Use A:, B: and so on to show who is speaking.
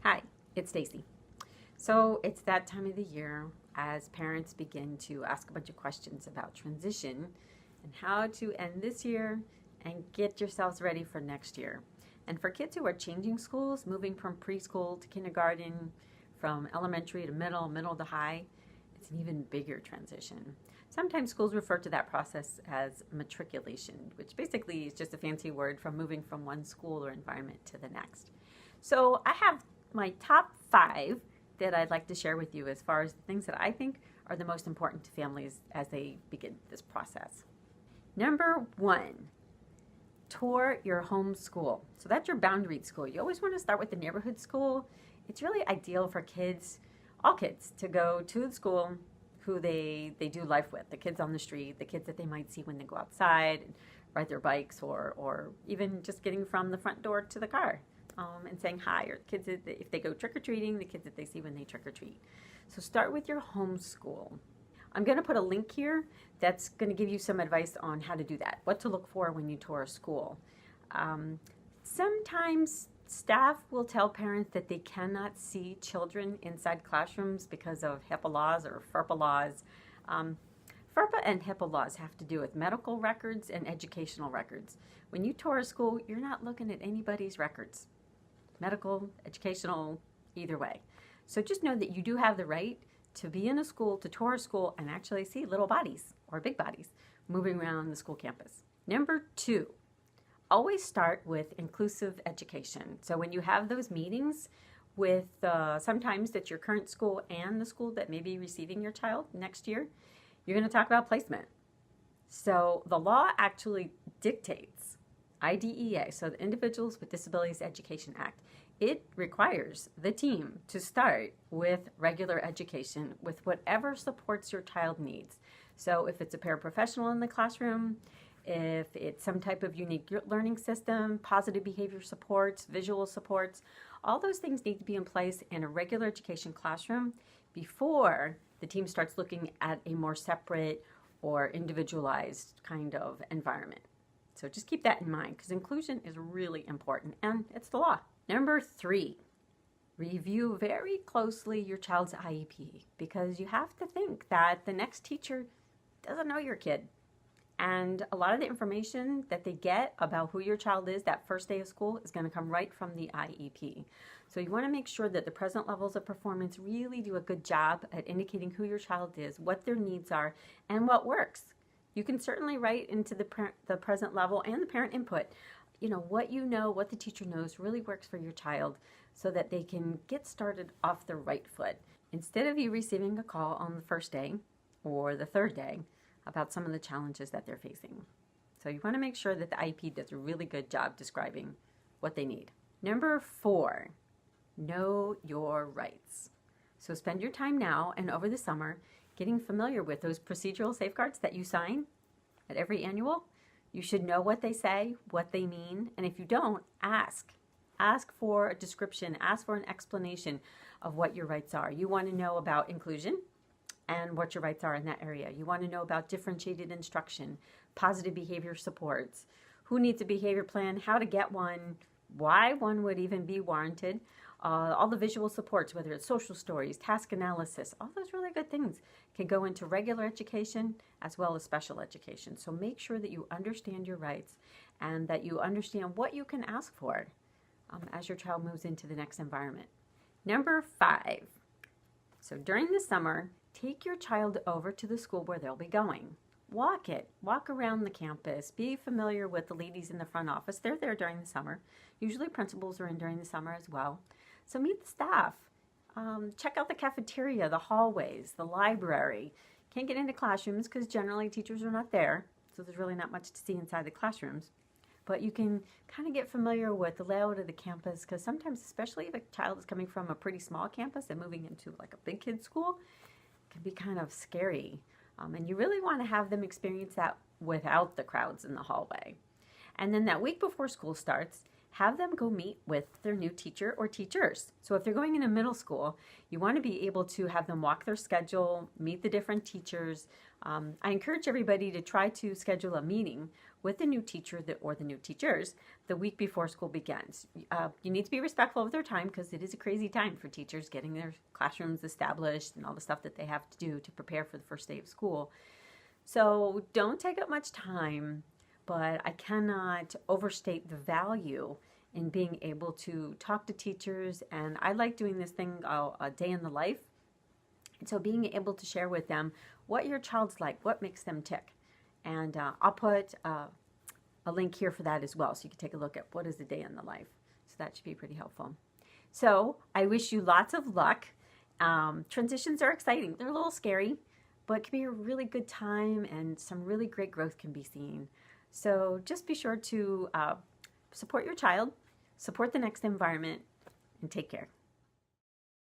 A: Hi, it's Stacy. So it's that time of the year as parents begin to ask a bunch of questions about transition and how to end this year and get yourselves ready for next year. And for kids who are changing schools, moving from preschool to kindergarten, from elementary to middle to high, it's an even bigger transition. Sometimes schools refer to that process as matriculation, which basically is just a fancy word for moving from one school or environment to the next. So I have my top 5 that I'd like to share with you as far as the things that I think are the most important to families as they begin this process. Number 1, tour your home school. So that's your boundaried school. You always want to start with the neighborhood school. It's really ideal for kids, all kids, to go to the school who they do life with, the kids on the street, the kids that they might see when they go outside and ride their bikes, or even just getting from the front door to the car. And saying hi, or kids if they go trick-or-treating, the kids that they see when they trick-or-treat. So start with your home school. I'm going to put a link here that's going to give you some advice on how to do that, what to look for when you tour a school. Sometimes staff will tell parents that they cannot see children inside classrooms because of HIPAA laws or FERPA laws. FERPA and HIPAA laws have to do with medical records and educational records. When you tour a school, you're not looking at anybody's records. Medical, educational, either way. So just know that you do have the right to be in a school, to tour a school, and actually see little bodies or big bodies moving around the school campus. Number 2, always start with inclusive education. So when you have those meetings with sometimes that's your current school and the school that may be receiving your child next year, you're going to talk about placement. So the law actually dictates, IDEA, so the Individuals with Disabilities Education Act, it requires the team to start with regular education with whatever supports your child needs. So if it's a paraprofessional in the classroom, if it's some type of unique learning system, positive behavior supports, visual supports, all those things need to be in place in a regular education classroom before the team starts looking at a more separate or individualized kind of environment. So just keep that in mind because inclusion is really important and it's the law. Number 3, review very closely your child's IEP because you have to think that the next teacher doesn't know your kid. And a lot of the information that they get about who your child is that first day of school is going to come right from the IEP. So you want to make sure that the present levels of performance really do a good job at indicating who your child is, what their needs are, and what works. You can certainly write into the present level and the parent input, what the teacher knows really works for your child so that they can get started off the right foot. Instead of you receiving a call on the first day or the third day about some of the challenges that they're facing. So you want to make sure that the IEP does a really good job describing what they need. Number 4, know your rights. So spend your time now and over the summer getting familiar with those procedural safeguards that you sign at every annual. You should know what they say, what they mean, and if you don't, ask. Ask for a description, ask for an explanation of what your rights are. You want to know about inclusion and what your rights are in that area. You want to know about differentiated instruction, positive behavior supports, who needs a behavior plan, how to get one, why one would even be warranted, all the visual supports, whether it's social stories, task analysis, all those really good things can go into regular education as well as special education. So make sure that you understand your rights and that you understand what you can ask for as your child moves into the next environment. Number 5, so during the summer, take your child over to the school where they'll be going. Walk around the campus, be familiar with the ladies in the front office. They're there during the summer. Usually principals are in during the summer as well. So meet the staff. Check out the cafeteria, the hallways, the library. Can't get into classrooms because generally teachers are not there, so there's really not much to see inside the classrooms. But you can kind of get familiar with the layout of the campus because sometimes, especially if a child is coming from a pretty small campus and moving into like a big kid school, it can be kind of scary. And you really want to have them experience that without the crowds in the hallway. And then that week before school starts, have them go meet with their new teacher or teachers. So if they're going into middle school, you want to be able to have them walk their schedule, meet the different teachers. I encourage everybody to try to schedule a meeting with the new teacher or the new teachers the week before school begins. You need to be respectful of their time because it is a crazy time for teachers getting their classrooms established and all the stuff that they have to do to prepare for the first day of school. So don't take up much time, but I cannot overstate the value in being able to talk to teachers. And I like doing this thing, a day in the life. And so being able to share with them what your child's like, what makes them tick. And I'll put a link here for that as well, so you can take a look at what is a day in the life. So that should be pretty helpful. So I wish you lots of luck. Transitions are exciting. They're a little scary, but it can be a really good time and some really great growth can be seen. So just be sure to support your child, support the next environment, and take care.